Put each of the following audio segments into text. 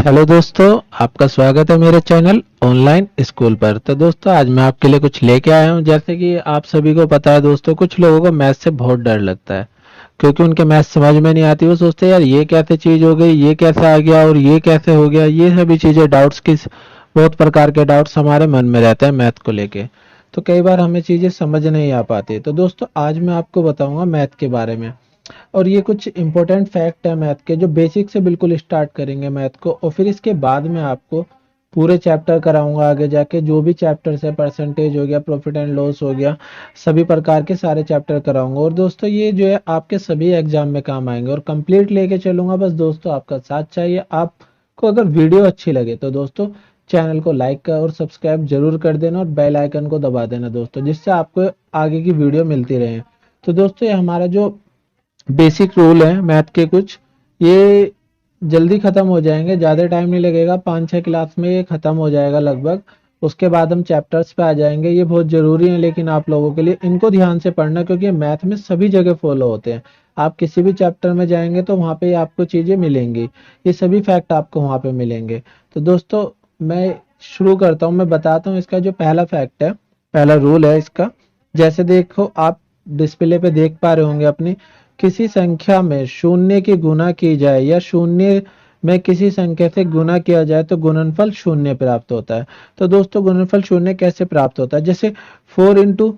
Hello दोस्तों, आपका स्वागत है मेरे चैनल ऑनलाइन स्कूल पर। तो दोस्तों आज मैं आपके लिए कुछ लेके आया हूं। जैसे कि आप सभी को पता है दोस्तों, कुछ लोगों को मैथ से बहुत डर लगता है क्योंकि उनके मैथ समझ में नहीं आती। वो सोचते हैं यार ये कैसे चीज़ हो गई, ये कैसे आ गया और ये कैसे हो गया। ये सभी चीज़ें डाउट्स की बहुत प्रकार के डाउट्स हमारे मन में रहते हैं मैथ को लेके। तो कई बार हमें चीज़ें समझ नहीं आ पाती। तो दोस्तों आज मैं आपको बताऊंगा मैथ के बारे में। और ये कुछ इंपॉर्टेंट फैक्ट है मैथ के, जो बेसिक से बिल्कुल स्टार्ट करेंगे मैथ को, और फिर इसके बाद में आपको पूरे चैप्टर कराऊंगा। आगे जाके जो भी चैप्टर्स है, परसेंटेज हो गया, प्रॉफिट एंड लॉस हो गया, सभी प्रकार के सारे चैप्टर कराऊंगा। और दोस्तों ये जो है आपके सभी एग्जाम में काम आएंगे और कंप्लीट लेके चलूंगा। बस दोस्तों आपका साथ चाहिए। आपको अगर वीडियो अच्छी लगे तो दोस्तों चैनल को लाइक कर और सब्सक्राइब जरूर कर देना और बेल आइकन को दबा देना दोस्तों, जिससे आपको आगे की वीडियो मिलती रहे। तो दोस्तों ये हमारा जो बेसिक रूल है मैथ के, कुछ ये जल्दी खत्म हो जाएंगे, ज़्यादा टाइम नहीं लगेगा। 5-6 क्लास में ये खत्म हो जाएगा लगभग। उसके बाद हम चैप्टर्स पे आ जाएंगे। ये बहुत ज़रूरी है लेकिन आप लोगों के लिए इनको ध्यान से पढ़ना, क्योंकि मैथ में सभी जगह फॉलो होते हैं। आप किसी भी चैप्टर में जाएंगे तो वहाँ पे आपको चीज़ें मिलेंगी, ये सभी फैक्ट आपको वहाँ पे मिलेंगे। तो दोस्तों मैं शुरू करता हूँ। मैं बताता हूँ इसका जो पहला फैक्ट है, पहला रूल है इसका। जैसे देखो आप डिस्प्ले पे देख पा रहे होंगे अपनी, किसी संख्या में शून्य की गुना की जाए या शून्य में किसी संख्या से गुना किया जाए तो गुणनफल शून्य प्राप्त होता है। तो दोस्तों गुणनफल शून्य कैसे प्राप्त होता है? जैसे 4 इंटू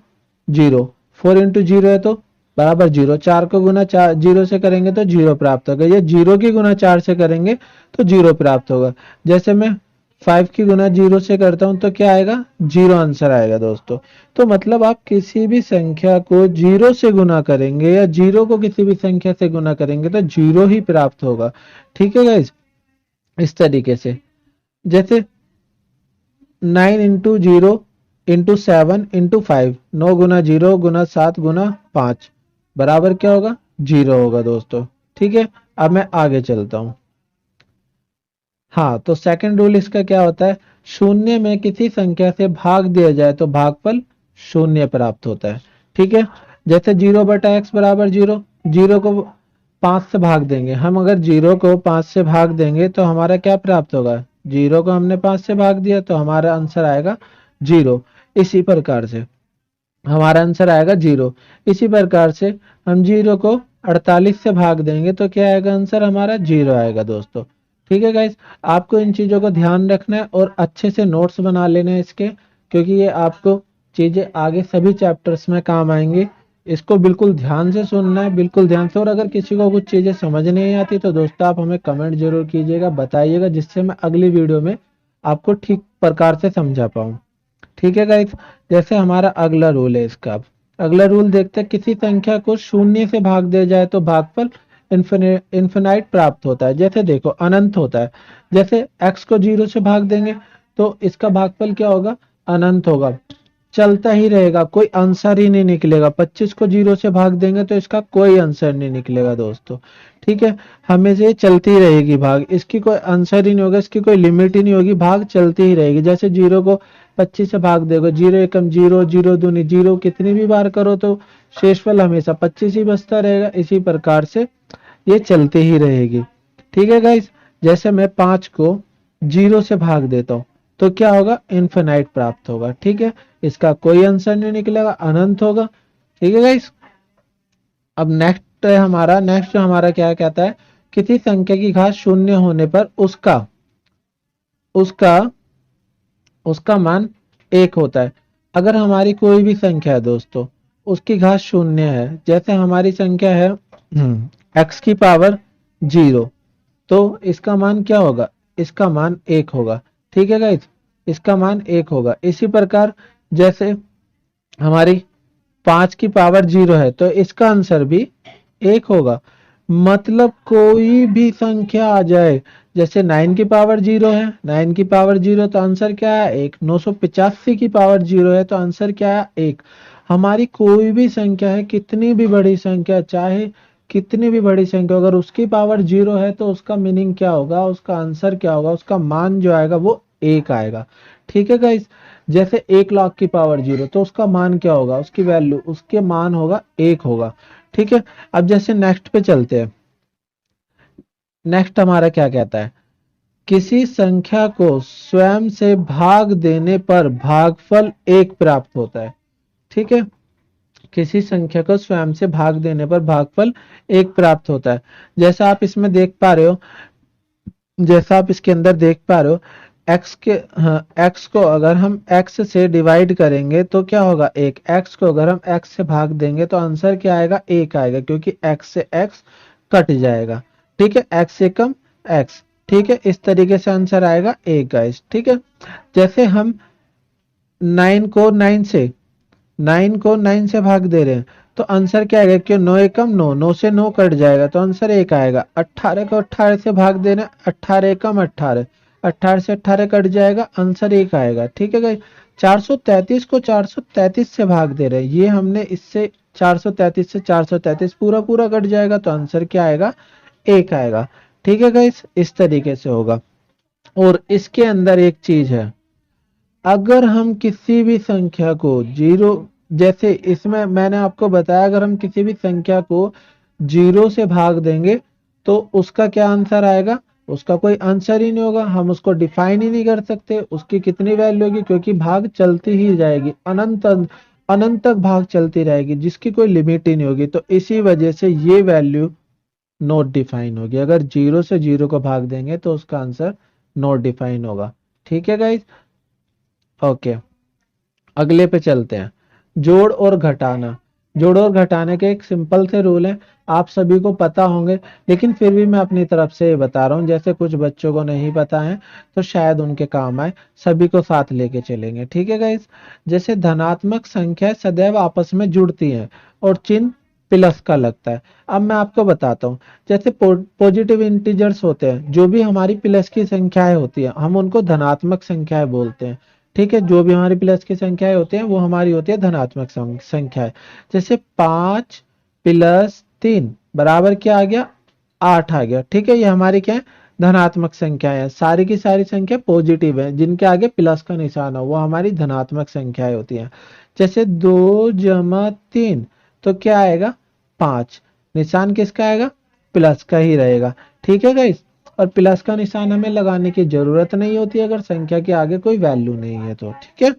0, 4 इंटू 0 है तो बराबर 0। 4 को गुना 0 से करेंगे तो 0 प्राप्त होगा, या 0 की गुना 4 से करेंगे तो 0 प्राप्त होगा। जैसे मैं 5 की गुना 0 से करता हूं तो क्या आएगा? 0 आंसर आएगा दोस्तों। तो मतलब आप किसी भी संख्या को 0 से गुना करेंगे या 0 को किसी भी संख्या से गुना करेंगे तो 0 ही प्राप्त होगा। ठीक है गाइज, इस तरीके से। जैसे 9 इंटू 0 इंटू 7 इंटू 5, 9 गुना 0 गुना 7 गुना 5 बराबर क्या होगा? 0 होगा दोस्तों। ठीक है, अब मैं आगे चलता हूं। हाँ, तो सेकंड रूल इसका क्या होता है? शून्य में किसी संख्या से भाग दिया जाए तो भागफल शून्य प्राप्त होता है। ठीक है, जैसे 0/x बराबर 0। 0 को 5 से भाग देंगे हम। अगर 0 को 5 से भाग देंगे तो हमारा क्या प्राप्त होगा? 0 को हमने 5 से भाग दिया तो हमारा आंसर आएगा 0। इसी प्रकार से हमारा आंसर आएगा 0। इसी प्रकार से हम 0 को 48 से भाग देंगे तो क्या आएगा? आंसर हमारा 0 आएगा दोस्तों। ठीक है गाइस, आपको इन चीज़ों को ध्यान रखना है और अच्छे से नोट्स बना लेना है इसके, क्योंकि ये आपको चीज़ें आगे सभी चैप्टर्स में काम आएंगी। इसको बिल्कुल ध्यान से सुनना है, बिल्कुल ध्यान से। और अगर किसी को कुछ चीज़ें समझ नहीं आती तो दोस्तों आप हमें कमेंट जरूर कीजिएगा, बताइएगा, जिससे मैं अगली वीडियो में आपको ठीक प्रकार से समझा पाऊँ। ठीक है गाइस, जैसे हमारा अगला रूल है इसका। अगला रूल देखते हैं। किसी संख्या को शून्य से भाग दिया जाए तो भागफल इन्फिनाइट प्राप्त होता है। जैसे देखो अनंत होता है। जैसे x को 0 से भाग देंगे तो इसका भागफल क्या होगा? अनंत होगा, चलता ही रहेगा, कोई आंसर ही नहीं निकलेगा। 25 को 0 से भाग देंगे तो इसका कोई आंसर नहीं निकलेगा दोस्तों। ठीक है, हमेशा ये चलती रहेगी भाग, इसकी कोई आंसर ही नहीं होगा, इसकी कोई लिमिट ही नहीं होगी, भाग चलती ही रहेगी। जैसे 0 को 25 से भाग देगा, 0 एकम 0, 0 दूनी 0, कितनी भी बार करो तो शेषफल हमेशा 25 ही बचता रहेगा। इसी प्रकार से ये चलती ही रहेगी। ठीक है गाइस, जैसे मैं 5 को 0 से भाग देता हूँ तो क्या होगा? इन्फिनाइट प्राप्त होगा। ठीक है, इसका कोई आंसर नहीं निकलेगा, अनंत होगा। ठीक है गाइस, अब नेक्स्ट है हमारा। नेक्स्ट जो हमारा क्या कहता है? किसी संख्या की घात शून्य होने पर उसका उसका उसका मान 1 होता है। अगर हमारी कोई भी संख्या है दोस्तों, उसकी घात शून्य है, जैसे हमारी संख्या है x की पावर 0, तो इसका मान क्या होगा? इसका मान 1 होगा। ठीक है गाइस, इसका मान 1 होगा। इसी प्रकार जैसे हमारी 5 की पावर 0 है तो इसका आंसर भी 1 होगा। मतलब कोई भी संख्या आ जाए, जैसे 9 की पावर 0 है, 9 की पावर 0 तो आंसर क्या है? 1। 985 की पावर 0 है तो आंसर क्या है? 1। हमारी कोई भी संख्या है, कितनी भी बड़ी संख्या, चाहे कितनी भी बड़ी संख्या, अगर उसकी पावर 0 है तो उसका मीनिंग क्या होगा? उसका आंसर क्या होगा? उसका मान जो आएगा वो 1 आएगा। ठीक है गाइस, जैसे 1 लाख की पावर 0 तो उसका मान क्या होगा? उसकी वैल्यू, उसके मान होगा 1 होगा। ठीक है, अब जैसे नेक्स्ट पे चलते हैं। नेक्स्ट हमारा क्या कहता है? किसी संख्या को स्वयं से भाग देने पर भागफल 1 प्राप्त होता है। ठीक है, किसी संख्या को स्वयं से भाग देने पर भागफल 1 प्राप्त होता है। जैसा आप इसमें देख पा रहे हो, जैसा आप इसके अंदर देख पा रहे हो, x के, हाँ, x को अगर हम x से डिवाइड करेंगे तो क्या होगा, 1। x को अगर हम x से भाग देंगे तो आंसर क्या आएगा, 1 आएगा, क्योंकि x से x कट जाएगा। ठीक है, x से कम x। ठीक है, इस तरीके से आंसर आएगा 1 गाइस। ठीक है, जैसे हम 9 को 9 से 9 को 9 से भाग दे रहे हैं तो आंसर क्या आएगा, क्यों, 9 एकम 9, 9 से 9 कट जाएगा तो आंसर 1 आएगा। 18 को 18 से भाग दे रहे हैं, 18 एकम 18, 18 से 18 कट जाएगा, आंसर 1 आएगा। ठीक है गाइस, 433 को 433 से भाग दे रहे हैं, ये हमने इससे 433 से 433 पूरा पूरा कट जाएगा तो आंसर क्या आएगा, 1 आएगा। ठीक है गाइस, इस तरीके से होगा। और इसके अंदर एक चीज है, अगर हम किसी भी संख्या को जीरो, जैसे इसमें मैंने आपको बताया, अगर हम किसी भी संख्या को जीरो से भाग देंगे तो उसका क्या आंसर आएगा, उसका कोई आंसर ही नहीं होगा, हम उसको डिफाइन ही नहीं कर सकते उसकी कितनी वैल्यू होगी, क्योंकि भाग चलती ही जाएगी, अनंत अनंत तक भाग चलती रहेगी, जिसकी कोई लिमिट ही नहीं होगी। तो इसी वजह से ये वैल्यू नॉट डिफाइन होगी। अगर जीरो से जीरो को भाग देंगे तो उसका आंसर नॉट डिफाइन होगा। ठीक है गाइज, ओके, अगले पे चलते हैं। जोड़ और घटाना। जोड़ और घटाने के एक सिंपल से रूल है, आप सभी को पता होंगे, लेकिन फिर भी मैं अपनी तरफ से बता रहा हूँ, जैसे कुछ बच्चों को नहीं पता है तो शायद उनके काम आए, सभी को साथ लेके चलेंगे। ठीक है गाइस, जैसे धनात्मक संख्या सदैव आपस में जुड़ती हैं और चिन्ह प्लस का लगता है। अब मैं आपको बताता हूँ, जैसे पॉजिटिव इंटीजर्स होते हैं, जो भी हमारी प्लस की संख्याएं होती है हम उनको धनात्मक संख्याएं बोलते हैं। ठीक है, जो भी हमारी प्लस की संख्याएं होती हैं वो हमारी होती है धनात्मक संख्याएं। जैसे 5 प्लस 3 बराबर क्या आ गया, 8 आ गया। ठीक है, ये हमारी क्या है, धनात्मक संख्याएं हैं। सारी की सारी संख्या पॉजिटिव है, जिनके आगे प्लस का निशान हो वो हमारी धनात्मक संख्याएं होती हैं। जैसे 2 जमा 3 तो क्या आएगा, 5, निशान किसका आएगा, प्लस का ही रहेगा। ठीक है गाइस, और प्लस का निशान हमें लगाने की जरूरत नहीं होती अगर संख्या के आगे कोई वैल्यू नहीं है तो। ठीक है,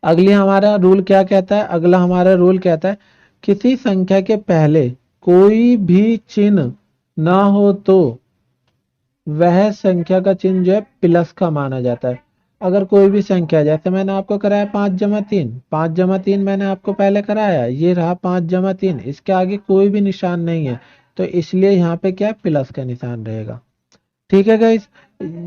अगली हमारा रूल क्या कहता है, अगला हमारा रूल कहता है, किसी संख्या के पहले कोई भी चिन्ह ना हो तो वह संख्या का चिन्ह जो है प्लस का माना जाता है। अगर कोई भी संख्या, जैसे मैंने आपको कराया 5 जमा 3, 5 जमा 3 मैंने आपको पहले कराया, ये रहा 5 जमा 3, इसके आगे कोई भी निशान नहीं है तो इसलिए यहाँ पे क्या है, प्लस का निशान रहेगा। ठीक है गाइस,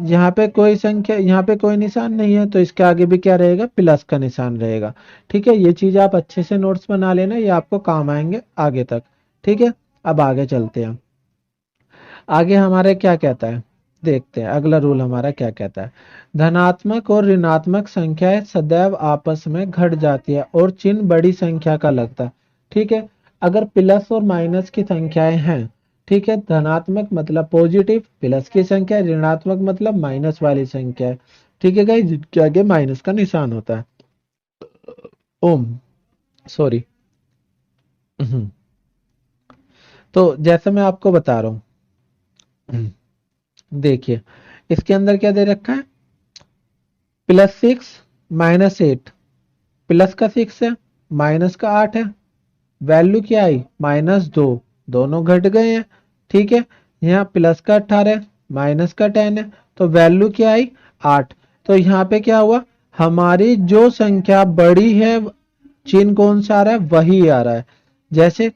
यहाँ पे कोई संख्या, यहाँ पे कोई निशान नहीं है तो इसके आगे भी क्या रहेगा, प्लस का निशान रहेगा। ठीक है, ये चीज आप अच्छे से नोट्स बना लेना, ये आपको काम आएंगे आगे तक। ठीक है, अब आगे चलते हैं। आगे हमारे क्या कहता है, देखते हैं अगला रूल हमारा क्या कहता है। धनात्मक और ऋणात्मक संख्याएं सदैव आपस में घट जाती है और चिन्ह बड़ी संख्या का लगता है। ठीक है, अगर प्लस और माइनस की संख्याएं हैं, ठीक है, धनात्मक मतलब पॉजिटिव प्लस की संख्या, ऋणात्मक मतलब माइनस वाली संख्या है। ठीक है गाइस, जिनके आगे माइनस का निशान होता है। ओम, सॉरी। तो जैसे मैं आपको बता रहा हूँ, देखिए इसके अंदर क्या दे रखा है, +6 -8, प्लस का 6 है, माइनस का 8 है, वैल्यू क्या आई, -2, दोनों घट गए हैं। ठीक है, यहाँ प्लस का 18 है, माइनस का 10 है, तो वैल्यू क्या आई, 8। तो यहाँ पे क्या हुआ, हमारी जो संख्या बड़ी है चिन्ह कौन सा आ रहा है, वही आ रहा है। जैसे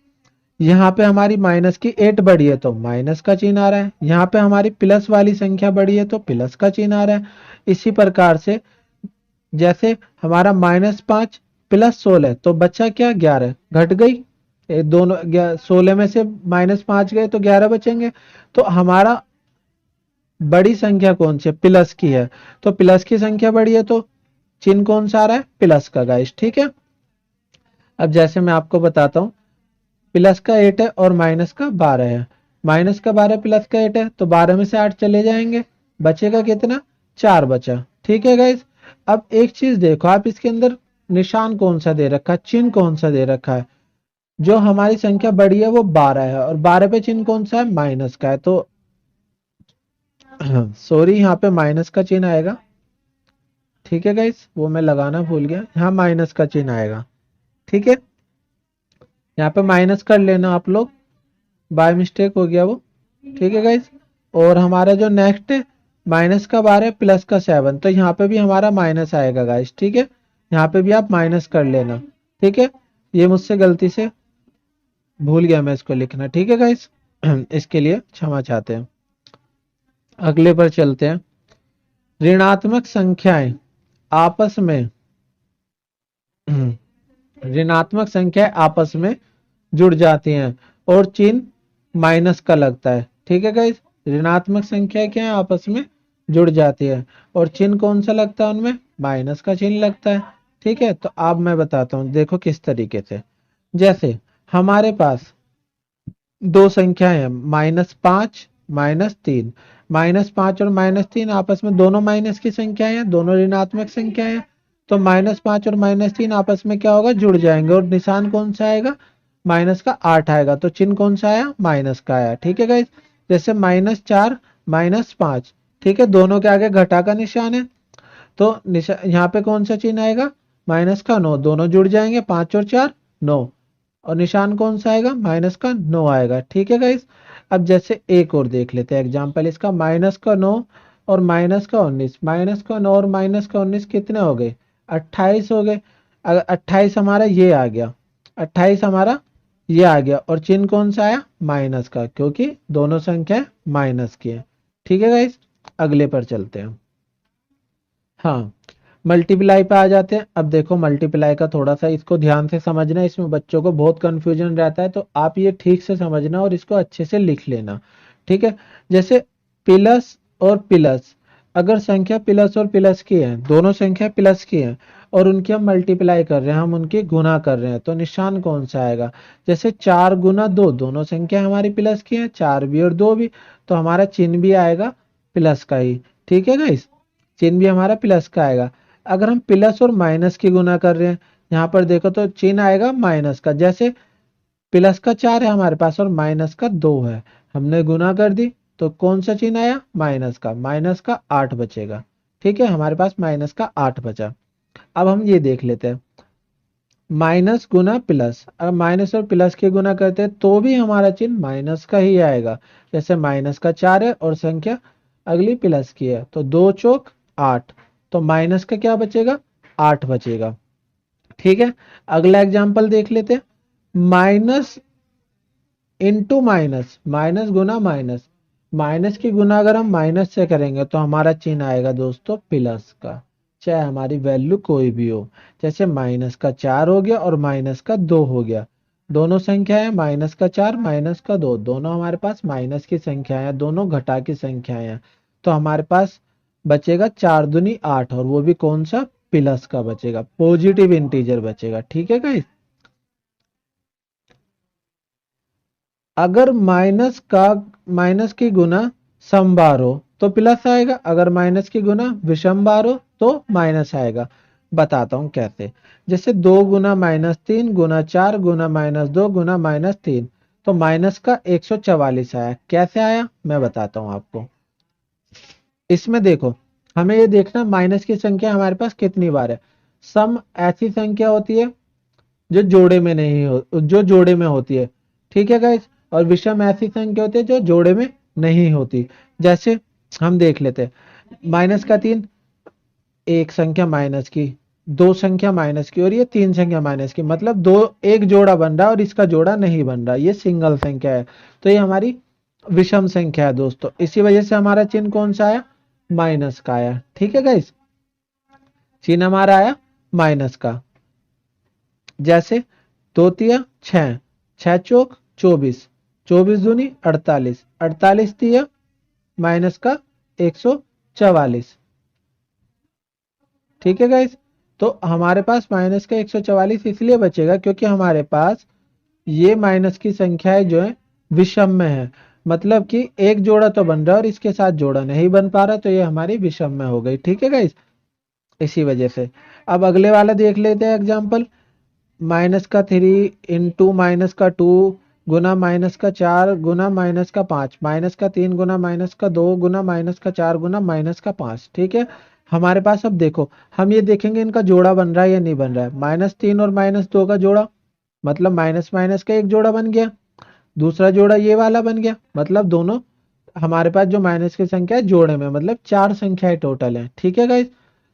यहाँ पे हमारी माइनस की 8 बड़ी है तो माइनस का चिन्ह आ रहा है, यहाँ पे हमारी प्लस वाली संख्या बड़ी है तो प्लस का चिन्ह आ रहा है। इसी प्रकार से जैसे हमारा -5 +16 तो बचा क्या, 11, घट गई, दोनों 16 में से -5 गए तो 11 बचेंगे। तो हमारा बड़ी संख्या कौन सी है, प्लस की है, तो प्लस की संख्या बड़ी है तो चिन्ह कौन सा आ रहा है, प्लस का गाइस। ठीक है, अब जैसे मैं आपको बताता हूँ, प्लस का 8 है और माइनस का 12 है, माइनस का 12 प्लस का 8 है तो 12 में से 8 चले जाएंगे, बचेगा कितना, 4 बचा। ठीक है गाइस, अब एक चीज देखो आप, इसके अंदर निशान कौन सा दे रखा है, चिन्ह कौन सा दे रखा है, जो हमारी संख्या बड़ी है वो 12 है और 12 पे चिन्ह कौन सा है, माइनस का है। तो सॉरी, यहाँ पे माइनस का चिन्ह आएगा। ठीक है गाइस, वो मैं लगाना भूल गया, यहाँ माइनस का चिन्ह आएगा। ठीक है, यहाँ पे माइनस कर लेना आप लोग, बाय मिस्टेक हो गया वो। ठीक है गाइस, और हमारा जो नेक्स्ट है माइनस का 12 प्लस का 7, तो यहाँ पे भी हमारा माइनस आएगा गाइस। ठीक है, यहाँ पे भी आप माइनस कर लेना। ठीक है, ये मुझसे गलती से भूल गया मैं इसको लिखना। ठीक है गाइस, इसके लिए क्षमा चाहते हैं। अगले पर चलते हैं। ऋणात्मक संख्याएं आपस में ऋणात्मक संख्याएं आपस में जुड़ जाती हैं और चिन्ह माइनस का लगता है। ठीक है गाइस, ऋणात्मक संख्या क्या है, आपस में जुड़ जाती है और चिन्ह कौन सा लगता है उनमें, माइनस का चिन्ह लगता है। ठीक है, तो अब मैं बताता हूं, देखो किस तरीके से। जैसे हमारे पास दो संख्याएं हैं, -5 -3। -5 और -3 आपस में दोनों माइनस की संख्याएं हैं, दोनों ऋणात्मक संख्याएं हैं। तो -5 और -3 आपस में क्या होगा, जुड़ जाएंगे और निशान कौन सा आएगा, माइनस का 8 आएगा। तो चिन्ह कौन सा आया, माइनस का आया। ठीक है गाइस, जैसे -4 -5। ठीक है, दोनों के आगे घटा का निशान है, तो यहाँ पे कौन सा चिन्ह आएगा, माइनस का 9। दोनों जुड़ जाएंगे, 5 और 4 9, और निशान कौन सा आएगा, माइनस का 9 आएगा। ठीक है गाइस, अब जैसे एक और देख लेते हैं एग्जांपल इसका, -9 और -19। -9 और -19 कितने हो गए, 28 हो गए। अगर 28 हमारा ये आ गया, 28 हमारा ये आ गया, और चिन्ह कौन सा आया, माइनस का, क्योंकि दोनों संख्या माइनस की है। ठीक है गाइस, अगले पर चलते हैं। हाँ, मल्टीप्लाई पे आ जाते हैं। अब देखो मल्टीप्लाई का थोड़ा सा इसको ध्यान से समझना, इसमें बच्चों को बहुत कंफ्यूजन रहता है, तो आप ये ठीक से समझना और इसको अच्छे से लिख लेना। ठीक है, जैसे प्लस और प्लस, अगर संख्या प्लस और प्लस की है, दोनों संख्या प्लस की है और उनकी हम मल्टीप्लाई कर रहे हैं, हम उनकी गुना कर रहे हैं, तो निशान कौन सा आएगा, जैसे 4 गुना 2, दोनों संख्या हमारी प्लस की है, 4 भी और 2 भी, तो हमारा चिन्ह भी आएगा प्लस का ही। ठीक है गाइस, चिन्ह भी हमारा प्लस का आएगा। अगर हम प्लस और माइनस की गुना कर रहे हैं, यहाँ पर देखो तो चिन्ह आएगा माइनस का। जैसे प्लस का 4 है हमारे पास और माइनस का 2 है, हमने गुना कर दी, तो कौन सा चिन्ह आया, माइनस का। माइनस का 8 बचेगा। ठीक है, हमारे पास माइनस का 8 बचा। अब हम ये देख लेते हैं, माइनस गुना प्लस, अगर माइनस और प्लस के गुना करते हैं तो भी हमारा चिन्ह माइनस का ही आएगा। जैसे माइनस का 4 है और संख्या अगली प्लस की है, तो 2 चौक 8, तो माइनस का क्या बचेगा, 8 बचेगा। ठीक है, अगला एग्जाम्पल देख लेते हैं, माइनस इंटू माइनस, माइनस गुना माइनस। माइनस की गुना अगर हम माइनस से करेंगे तो हमारा चिन्ह आएगा दोस्तों प्लस का, चाहे हमारी वैल्यू कोई भी हो। जैसे माइनस का 4 हो गया और माइनस का 2 हो गया, दोनों संख्या है, माइनस का 4 माइनस का 2, दोनों हमारे पास माइनस की संख्या है, दोनों घटा की संख्याएं हैं। तो हमारे पास बचेगा 4 दूनी 8, और वो भी कौन सा, प्लस का बचेगा, पॉजिटिव इंटीजर बचेगा। ठीक है गाइस, अगर माइनस की गुना समबार हो तो प्लस आएगा, अगर माइनस की गुना विषम बार हो तो माइनस आएगा। बताता हूं कैसे। जैसे 2 गुना -3 गुना 4 गुना -2 गुना -3, तो माइनस का 144 आया। कैसे आया मैं बताता हूं आपको। इसमें देखो, हमें ये देखना माइनस की संख्या हमारे पास कितनी बार है। सम ऐसी संख्या होती है जो जोड़े में नहीं हो, जो जोड़े में होती है। ठीक है गाइस, और विषम ऐसी संख्या होती है जो जोड़े में नहीं होती। जैसे हम देख लेते हैं, -3 एक संख्या माइनस की, दो संख्या माइनस की, और ये तीन संख्या माइनस की, मतलब दो, एक जोड़ा बन रहा है और इसका जोड़ा नहीं बन रहा, ये सिंगल संख्या है, तो ये हमारी विषम संख्या है दोस्तों। इसी वजह से हमारा चिन्ह कौन सा आया, माइनस का आया। ठीक है गाइस, चिन्ह हमारा आया माइनस का। जैसे 2 तिया 6, 6 चौक 24, 24 दूनी 48, 48 तिया माइनस का 144। ठीक है गाइस, तो हमारे पास माइनस का 144 इसलिए बचेगा क्योंकि हमारे पास ये माइनस की संख्याएं जो है विषम में है, मतलब कि एक जोड़ा तो बन रहा है और इसके साथ जोड़ा नहीं बन पा रहा, तो ये हमारी विषम में हो गई। ठीक है गाइस, इसी वजह से। अब अगले वाला देख लेते हैं एग्जाम्पल, -3 इंटू -2 गुना माइनस का 4 गुना माइनस का 5 माइनस का 3 गुना माइनस का 2 गुना माइनस का 4 गुना माइनस का 5। ठीक है, हमारे पास अब देखो हम ये देखेंगे इनका जोड़ा बन रहा है या नहीं बन रहा है। -3 और -2 का जोड़ा मतलब माइनस माइनस का एक जोड़ा बन गया, दूसरा जोड़ा ये वाला बन गया, मतलब दोनों हमारे पास जो माइनस की संख्या है जोड़े में, मतलब 4 संख्याएं टोटल है। ठीक है गाइस,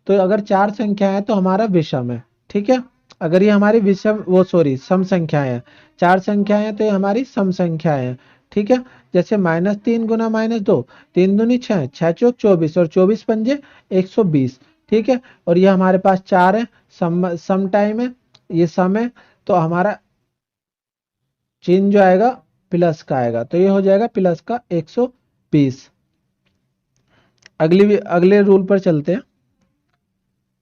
तो अगर 4 संख्या है तो हमारा विषम है। ठीक है, अगर ये हमारी विषम वो सॉरी सम संख्याएं हैं, 4 संख्याएं हैं तो ये हमारी सम संख्याएं हैं। ठीक है, जैसे -3 गुना -2, 3 दूनी 6, 6 चौक 24 और 24 पंजे 120। ठीक है, और ये हमारे पास 4 है, सम टाइम है, ये सम है, तो हमारा चिन्ह जो आएगा प्लस का आएगा, तो ये हो जाएगा प्लस का 120। अगले रूल पर चलते हैं।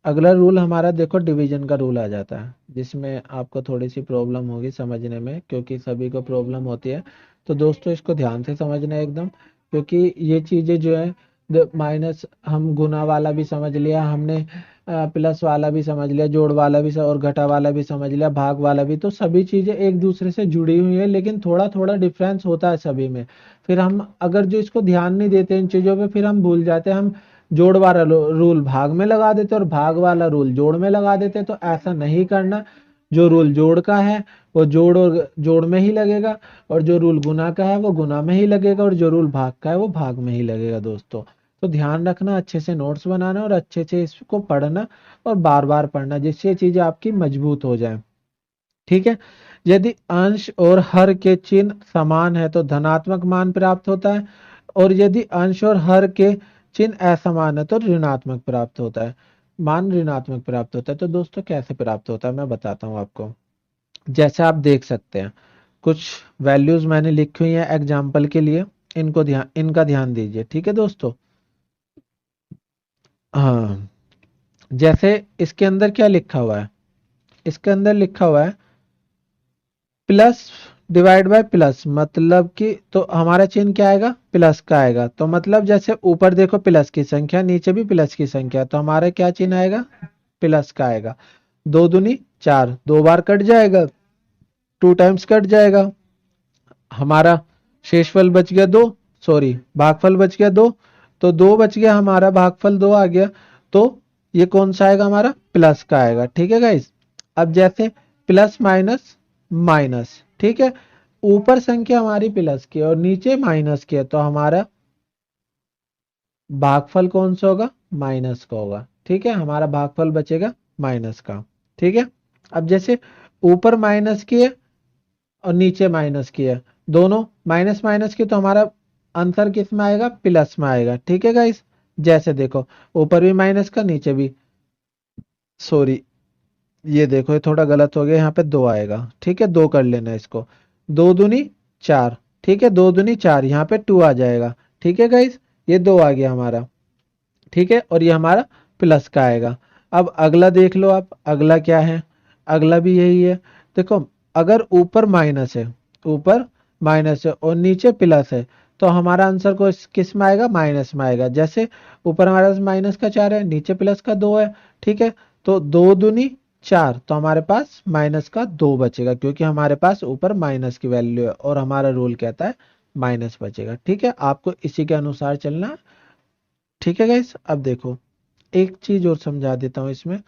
अगला रूल हमारा देखो डिवीजन का रूल आ जाता है, जिसमें आपको थोड़ी सी प्रॉब्लम होगी समझने में, क्योंकि सभी को प्रॉब्लम होती है। तो दोस्तों इसको ध्यान से समझना है एकदम, क्योंकि ये चीजें जो है माइनस हम गुना वाला भी समझ लिया हमने, प्लस वाला भी समझ लिया, जोड़ वाला भी और घटा वाला भी समझ लिया, भाग वाला भी, तो सभी चीजें एक दूसरे से जुड़ी हुई है, लेकिन थोड़ा थोड़ा डिफरेंस होता है सभी में। फिर हम अगर जो इसको ध्यान नहीं देते इन चीजों पे, फिर हम भूल जाते हैं, हम जोड़ वाला रूल भाग में लगा देते और भाग वाला रूल जोड़ में लगा देते। तो ऐसा नहीं करना, जो रूल जोड़ का है वो जोड़ और जोड़ में ही लगेगा, और जो रूल गुना का है वो गुना में ही लगेगा, और जो रूल भाग का है वो भाग में ही लगेगा दोस्तों। तो ध्यान रखना, अच्छे से नोट्स बनाना और अच्छे से इसको पढ़ना और बार बार पढ़ना, जिससे चीजें आपकी मजबूत हो जाए। ठीक है, यदि अंश और हर के चिन्ह समान है तो धनात्मक मान प्राप्त होता है, और यदि अंश और हर के चिन्ह असमान है तो ऋणात्मक प्राप्त होता है, मान ऋणात्मक प्राप्त होता है। तो दोस्तों कैसे प्राप्त होता है मैं बताता हूँ आपको। जैसे आप देख सकते हैं कुछ वैल्यूज मैंने लिखी हुई है एग्जाम्पल के लिए, इनका ध्यान दीजिए। ठीक है दोस्तों, हाँ, जैसे इसके अंदर क्या लिखा हुआ है, इसके अंदर लिखा हुआ है प्लस डिवाइड बाय प्लस, मतलब कि तो हमारा चिन्ह क्या आएगा, प्लस का आएगा। तो मतलब जैसे ऊपर देखो प्लस की संख्या, नीचे भी प्लस की संख्या, तो हमारा क्या चिन्ह आएगा, प्लस का आएगा। 2 दूनी 4, 2 बार कट जाएगा, 2 टाइम्स कट जाएगा, हमारा शेषफल बच गया 2, सॉरी भागफल बच गया 2, तो 2 बच गया, हमारा भागफल 2 आ गया। तो ये कौन सा आएगा, हमारा प्लस का आएगा। ठीक है गाइस, अब जैसे प्लस माइनस माइनस, ठीक है, ऊपर संख्या हमारी प्लस की और नीचे माइनस की है, तो हमारा भागफल कौन सा होगा, माइनस का होगा। ठीक है, हमारा भागफल बचेगा माइनस का। ठीक है, अब जैसे ऊपर माइनस की है और नीचे माइनस की है, दोनों माइनस माइनस की, तो हमारा आंसर किस में आएगा, प्लस में आएगा। ठीक है गाइस, जैसे देखो ऊपर भी माइनस का नीचे भी, सॉरी ये देखो ये थोड़ा गलत हो गया, यहाँ पे 2 आएगा। ठीक है, 2 कर लेना इसको, 2 दूनी 4, ठीक है, 2 दूनी 4, यहाँ पे 2 आ जाएगा। ठीक है गाइस, ये 2 आ गया हमारा। ठीक है, और ये हमारा प्लस का आएगा। अब अगला देख लो आप, अगला क्या है, अगला भी यही है। देखो अगर ऊपर माइनस है, ऊपर माइनस है और नीचे प्लस है, तो हमारा आंसर को किस में आएगा, माइनस में आएगा। जैसे ऊपर हमारे पास माइनस का 4 है, नीचे प्लस का 2 है। ठीक है, तो 2 दूनी 4, तो हमारे पास माइनस का 2 बचेगा, क्योंकि हमारे पास ऊपर माइनस की वैल्यू है और हमारा रूल कहता है माइनस बचेगा। ठीक है, आपको इसी के अनुसार चलना है। ठीक है गाइस, अब देखो एक चीज और समझा देता हूँ इसमें,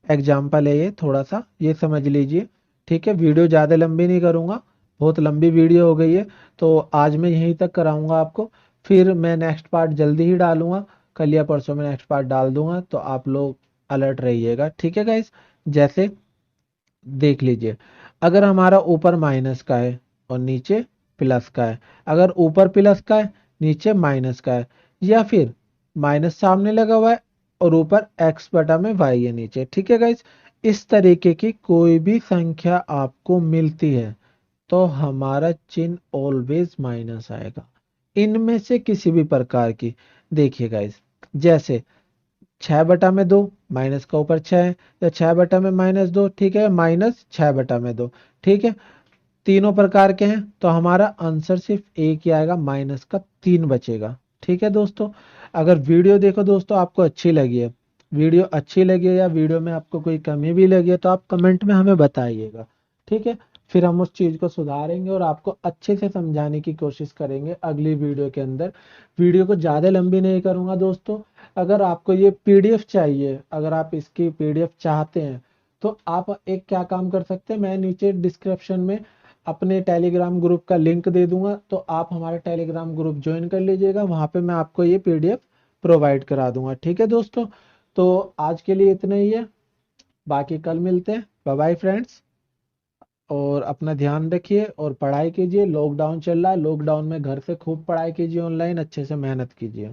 एग्जाम्पल है ये, थोड़ा सा ये समझ लीजिए। ठीक है, वीडियो ज़्यादा लंबी नहीं करूँगा, बहुत लंबी वीडियो हो गई है, तो आज मैं यहीं तक कराऊंगा आपको। फिर मैं नेक्स्ट पार्ट जल्दी ही डालूंगा, कल या परसों में नेक्स्ट पार्ट डाल दूंगा, तो आप लोग अलर्ट रहिएगा। ठीक है गाइस, जैसे देख लीजिए, अगर हमारा ऊपर माइनस का है और नीचे प्लस का है, अगर ऊपर प्लस का है नीचे माइनस का है, या फिर माइनस सामने लगा हुआ है और ऊपर x बटा में y है नीचे। ठीक है गाइस, इस तरीके की कोई भी संख्या आपको मिलती है तो हमारा चिन्ह ऑलवेज माइनस आएगा, इनमें से किसी भी प्रकार की। देखिए गाइस, जैसे 6/2 माइनस का ऊपर 6 है, या 6 बटा में -2, ठीक है, -6/2। ठीक है, तीनों प्रकार के हैं, तो हमारा आंसर सिर्फ एक ही आएगा, -3 बचेगा। ठीक है दोस्तों, अगर वीडियो देखो दोस्तों आपको अच्छी लगी है, वीडियो अच्छी लगी है या वीडियो में आपको कोई कमी भी लगी है, तो आप कमेंट में हमें बताइएगा। ठीक है, फिर हम उस चीज को सुधारेंगे और आपको अच्छे से समझाने की कोशिश करेंगे अगली वीडियो के अंदर। वीडियो को ज्यादा लंबी नहीं करूंगा दोस्तों। अगर आपको ये पीडीएफ चाहिए, अगर आप इसकी पीडीएफ चाहते हैं, तो आप एक क्या काम कर सकते हैं, मैं नीचे डिस्क्रिप्शन में अपने टेलीग्राम ग्रुप का लिंक दे दूंगा, तो आप हमारा टेलीग्राम ग्रुप ज्वाइन कर लीजिएगा। वहां पे मैं आपको ये पीडीएफ प्रोवाइड करा दूंगा। ठीक है दोस्तों, तो आज के लिए इतना ही है, बाकी कल मिलते हैं। बाय बाय फ्रेंड्स, और अपना ध्यान रखिए और पढ़ाई कीजिए। लॉकडाउन चल रहा है, लॉकडाउन में घर से खूब पढ़ाई कीजिए, ऑनलाइन अच्छे से मेहनत कीजिए।